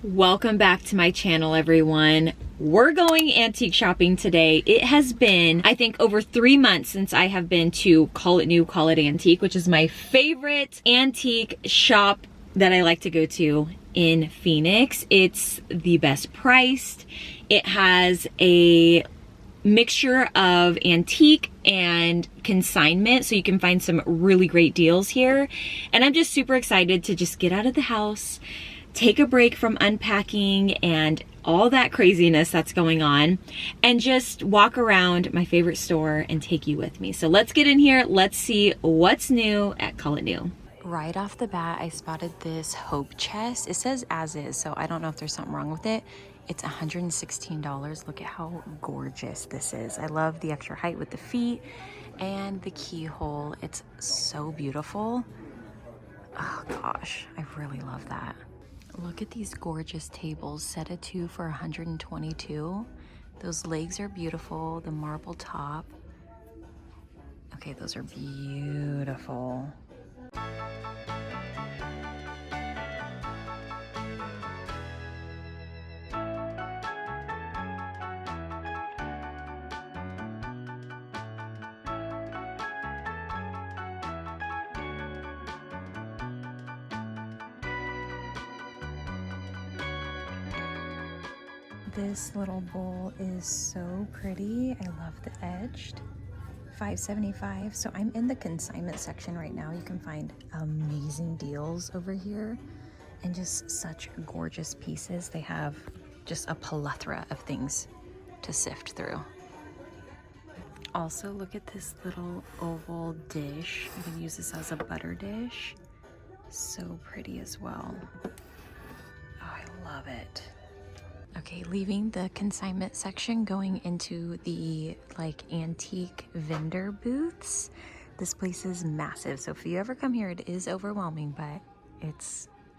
Welcome back to my channel, everyone. We're going antique shopping today. It has been, I think, over 3 months since I have been to Call It New, Call It Antique, which is my favorite antique shop that I like to go to in Phoenix. It's the best priced. It has a mixture of antique and consignment, so you can find some really great deals here. And I'm just super excited to just get out of the house, take a break from unpacking and all that craziness that's going on, and just walk around my favorite store and take you with me. So let's get in here. Let's see what's new at Call It New. Right off the bat, I spotted this Hope chest. It says as is, so I don't know if there's something wrong with it. It's $116. Look at how gorgeous this is. I love the extra height with the feet and the keyhole. It's so beautiful. Oh gosh, I really love that. Look at these gorgeous tables, set of 2 for $122. Those legs are beautiful, the marble top. Okay, those are beautiful. This little bowl is so pretty. I love the edged. $5.75. So I'm in the consignment section right now. You can find amazing deals over here and just such gorgeous pieces. They have just a plethora of things to sift through. Also, look at this little oval dish. You can use this as a butter dish. So pretty as well. Oh, I love it. Okay, leaving the consignment section, going into the like antique vendor booths. This place is massive, so if you ever come here, it is overwhelming, but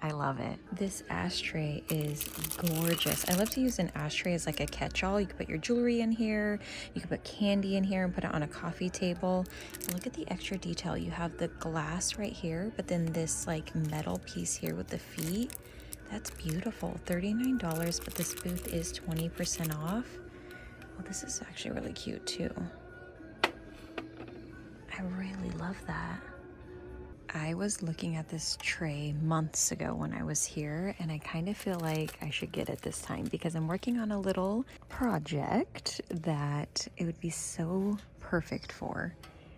I love it. This ashtray is gorgeous. I love to use an ashtray as like a catch-all. You can put your jewelry in here, you can put candy in here and put it on a coffee table. And look at the extra detail. You have the glass right here, but then this like metal piece here with the feet. That's beautiful. $39, but this booth is 20% off. Well, this is actually really cute too. I really love that. I was looking at this tray months ago when I was here, and I kind of feel like I should get it this time because I'm working on a little project that it would be so perfect for.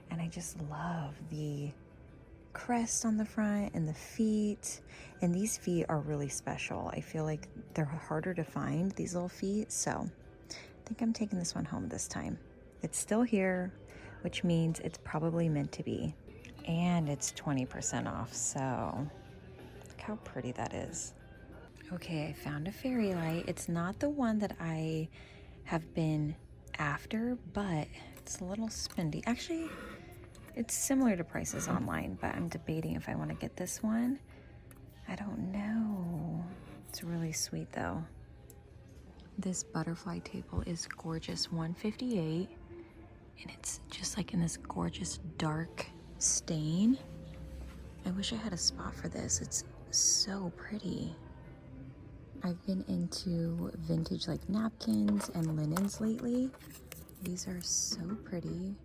And I just love the crest on the front and the feet, and these feet are really special. I feel like they're harder to find, these little feet, so I think I'm taking this one home this time. It's still here, which means it's probably meant to be, and it's 20% off, so look how pretty that is. Okay, I found a fairy light. It's not the one that I have been after, but it's a little spendy. Actually, it's similar to prices online, but I'm debating if I want to get this one. I don't know. It's really sweet though. This butterfly table is gorgeous, $158, and it's just like in this gorgeous dark stain. I wish I had a spot for this. It's so pretty. I've been into vintage like napkins and linens lately. These are so pretty.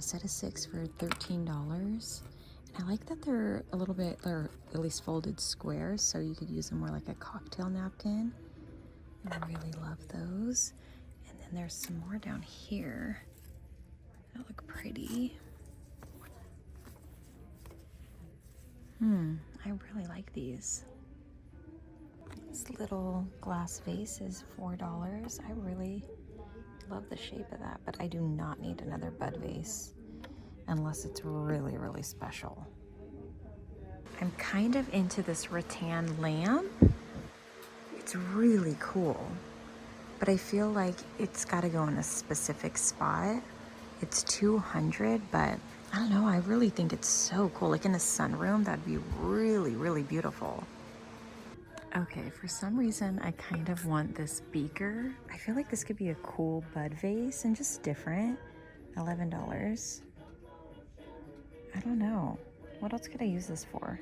Set of 6 for $13, and I like that they're a little bit, or at least folded squares, so you could use them more like a cocktail napkin. I really love those. And then there's some more down here that look pretty. I really like these. This little glass vase is $4. I really love the shape of that, but I do not need another bud vase unless it's really, really special. I'm kind of into this rattan lamp. It's really cool, but I feel like it's got to go in a specific spot. It's $200, but I don't know, I really think it's so cool. Like in a sunroom, that'd be really, really beautiful. Okay, for some reason, I kind of want this beaker. I feel like this could be a cool bud vase and just different. $11. I don't know. What else could I use this for?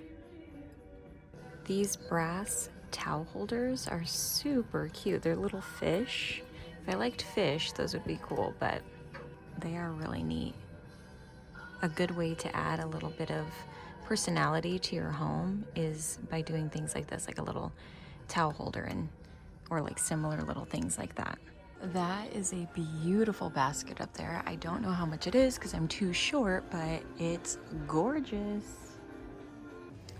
These brass towel holders are super cute. They're little fish. If I liked fish, those would be cool, but they are really neat. A good way to add a little bit of personality to your home is by doing things like this, like a little towel holder and or like similar little things like that. That is a beautiful basket up there. I don't know how much it is because I'm too short, but it's gorgeous.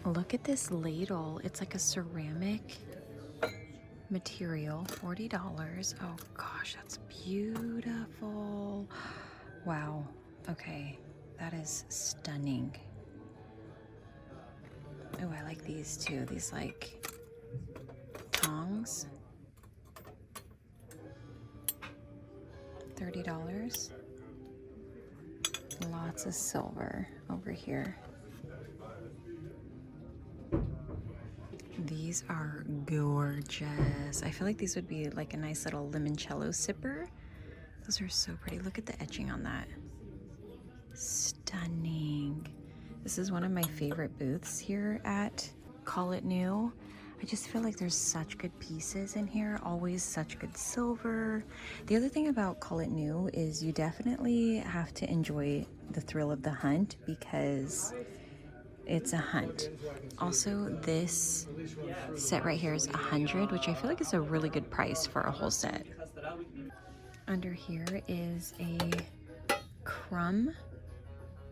Look at this ladle. It's like a ceramic material, $40. Oh gosh, that's beautiful. Wow, okay, that is stunning. Oh, I like these too. These like tongs. $30. Lots of silver over here. These are gorgeous. I feel like these would be like a nice little limoncello sipper. Those are so pretty. Look at the etching on that. Stunning. This is one of my favorite booths here at Call It New. I just feel like there's such good pieces in here, always such good silver. The other thing about Call It New is you definitely have to enjoy the thrill of the hunt because it's a hunt. Also, this set right here is $100, which I feel like is a really good price for a whole set. Under here is a crumb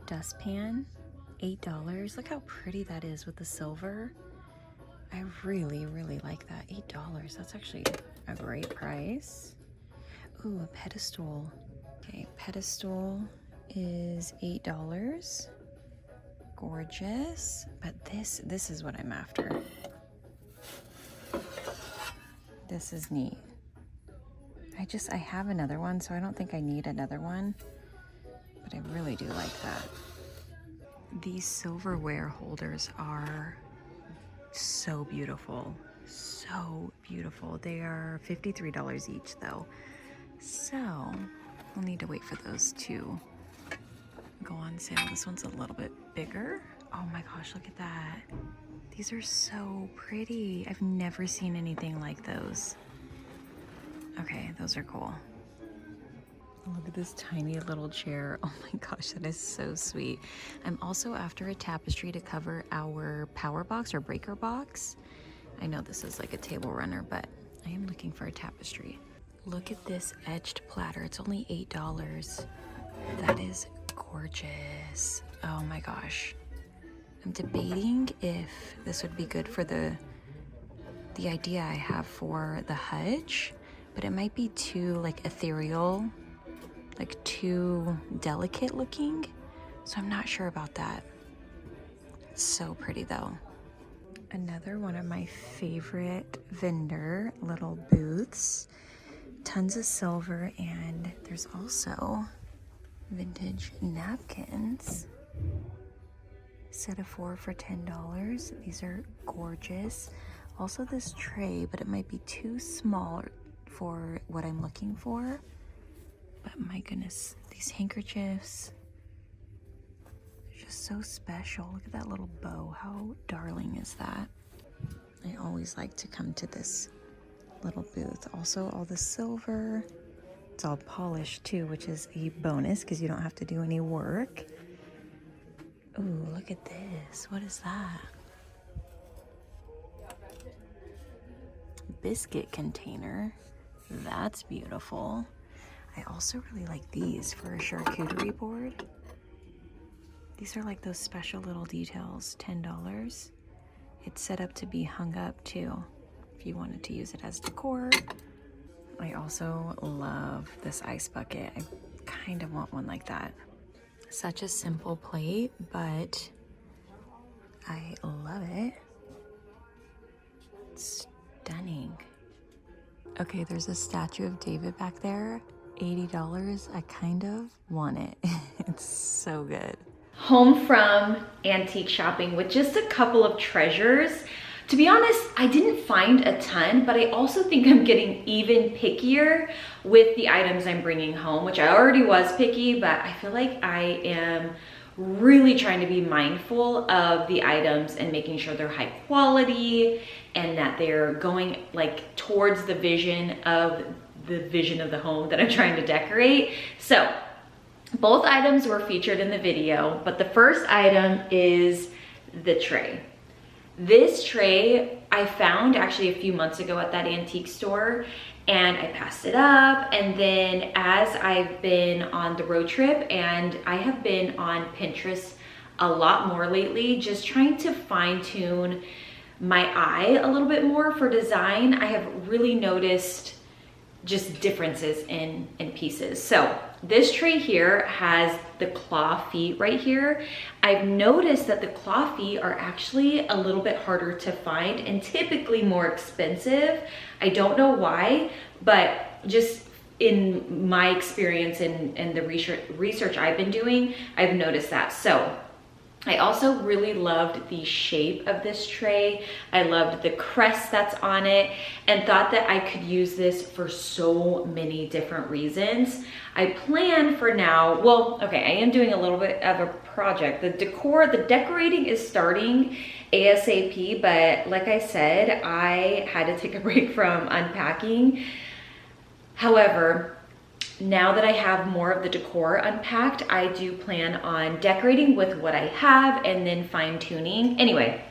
dustpan, $8. Look how pretty that is with the silver. I really, really like that. $8. That's actually a great price. Ooh, a pedestal. Okay, pedestal is $8. Gorgeous. But this is what I'm after. This is neat. I have another one, so I don't think I need another one. But I really do like that. These silverware holders are so beautiful. So beautiful. They are $53 each though. So we'll need to wait for those to go on sale. This one's a little bit bigger. Oh my gosh, look at that. These are so pretty. I've never seen anything like those. Okay, those are cool. Look at this tiny little chair. Oh my gosh, that is so sweet. I'm also after a tapestry to cover our power box or breaker box. I know this is like a table runner, but I am looking for a tapestry. Look at this edged platter. It's only $8. That is gorgeous. Oh my gosh. I'm debating if this would be good for the idea I have for the hutch, but it might be too like ethereal, like too delicate looking. So I'm not sure about that. It's so pretty though. Another one of my favorite vendor little booths. Tons of silver, and there's also vintage napkins. Set of 4 for $10. These are gorgeous. Also this tray, but it might be too small for what I'm looking for. But my goodness, these handkerchiefs, they're just so special. Look at that little bow. How darling is that? I always like to come to this little booth. Also all the silver. It's all polished too, which is a bonus because you don't have to do any work. Ooh, look at this. What is that? Biscuit container. That's beautiful. I also really like these for a charcuterie board. These are like those special little details, $10. It's set up to be hung up too, if you wanted to use it as decor. I also love this ice bucket. I kind of want one like that. Such a simple plate, but I love it. It's stunning. Okay, there's a statue of David back there. $80. I kind of want it. It's so good. Home from antique shopping with just a couple of treasures. To be honest, I didn't find a ton, but I also think I'm getting even pickier with the items I'm bringing home, which I already was picky, but I feel like I am really trying to be mindful of the items and making sure they're high quality and that they're going like towards the vision of the home that I'm trying to decorate. So both items were featured in the video, but the first item is the tray. This tray I found actually a few months ago at that antique store, and I passed it up. And then as I've been on the road trip, and I have been on Pinterest a lot more lately, just trying to fine tune my eye a little bit more for design, I have really noticed just differences in pieces. So this tray here has the claw feet right here. I've noticed that the claw feet are actually a little bit harder to find and typically more expensive. I don't know why, but just in my experience and the research I've been doing, I've noticed that. So I also really loved the shape of this tray. I loved the crest that's on it and thought that I could use this for so many different reasons. I plan for now, well, okay, I am doing a little bit of a project. The decorating is starting ASAP, but like I said, I had to take a break from unpacking. However, now that I have more of the decor unpacked, I do plan on decorating with what I have and then fine tuning. Anyway,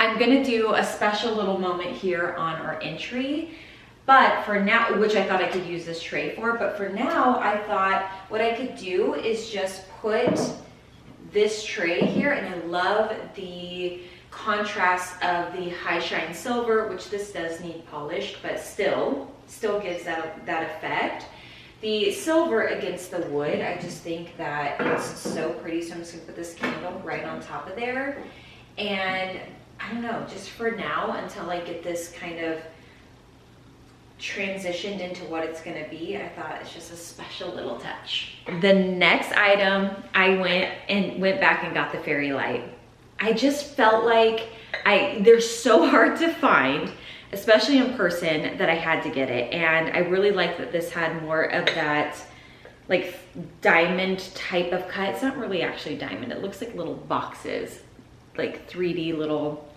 I'm gonna do a special little moment here on our entry, but for now, which I thought I could use this tray for, but for now, I thought what I could do is just put this tray here, and I love the contrast of the high shine silver, which this does need polished, but still gives that effect. The silver against the wood, I just think that it's so pretty. So I'm just gonna put this candle right on top of there. And I don't know, just for now, until I get this kind of transitioned into what it's gonna be, I thought it's just a special little touch. The next item, I went back and got the fairy light. I just felt like they're so hard to find, especially in person, that I had to get it. And I really like that this had more of that like diamond type of cut. It's not really actually diamond. It looks like little boxes, like 3D little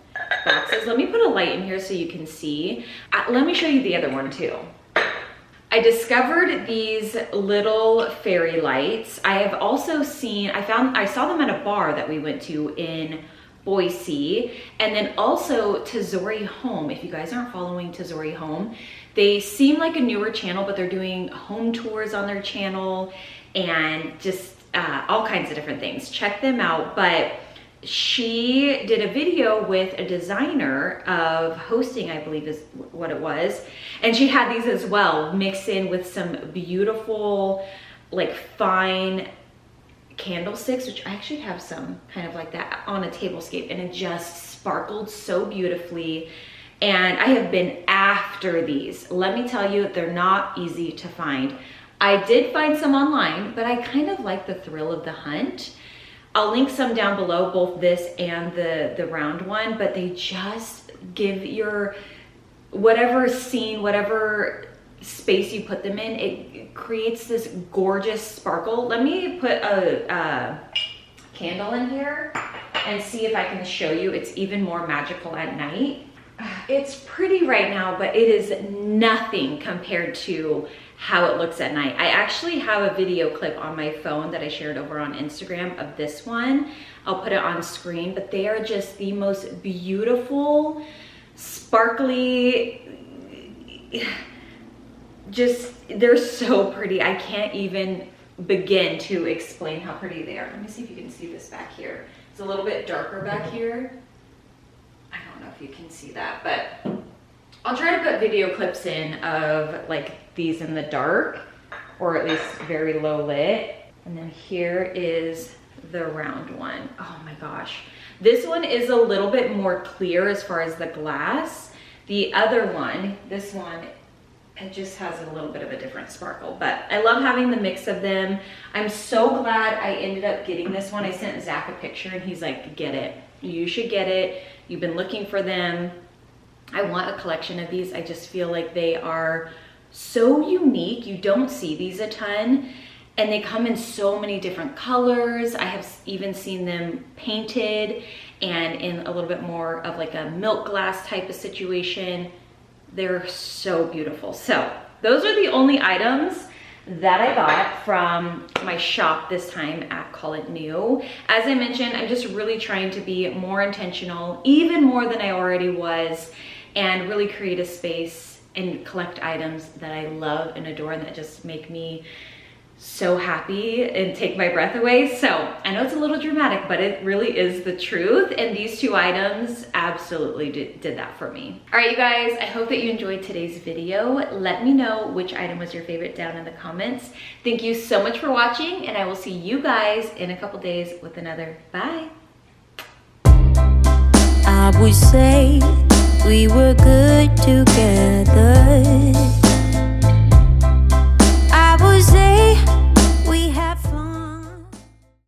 boxes. Let me put a light in here so you can see. Let me show you the other one too. I discovered these little fairy lights. I have also seen, I saw them at a bar that we went to in Boise, and then also Tazori Home. If you guys aren't following Tazori Home, they seem like a newer channel, but they're doing home tours on their channel and just all kinds of different things. Check them out. But she did a video with a designer of hosting, I believe is what it was, and she had these as well, mixed in with some beautiful like fine candlesticks, which I actually have some kind of like that on a tablescape, and it just sparkled so beautifully. And I have been after these. Let me tell you, they're not easy to find. I did find some online, but I kind of like the thrill of the hunt. I'll link some down below, both this and the round one, but they just give your whatever scene, whatever space you put them in, it creates this gorgeous sparkle. Let me put a candle in here and see if I can show you. It's even more magical at night. It's pretty right now, but it is nothing compared to how it looks at night. I actually have a video clip on my phone that I shared over on Instagram of this one. I'll put it on screen, but they are just the most beautiful, sparkly, just, they're so pretty. I can't even begin to explain how pretty they are. Let me see if you can see this back here. It's a little bit darker back here. I don't know if you can see that, but I'll try to put video clips in of like these in the dark, or at least very low lit. And then here is the round one. Oh my gosh. This one is a little bit more clear as far as the glass. The other one, this one, it just has a little bit of a different sparkle, but I love having the mix of them. I'm so glad I ended up getting this one. I sent Zach a picture and he's like, get it. You should get it. You've been looking for them. I want a collection of these. I just feel like they are so unique. You don't see these a ton. and they come in so many different colors. I have even seen them painted and in a little bit more of like a milk glass type of situation. They're so beautiful. So those are the only items that I got from my shop this time at Call It New. As I mentioned, I'm just really trying to be more intentional, even more than I already was, and really create a space and collect items that I love and adore and that just make me so happy and take my breath away. So I know it's a little dramatic, but it really is the truth. And these two items absolutely did that for me. All right, you guys, I hope that you enjoyed today's video. Let me know which item was your favorite down in the comments. Thank you so much for watching, and I will see you guys in a couple days with another. Bye. I would say we were good together.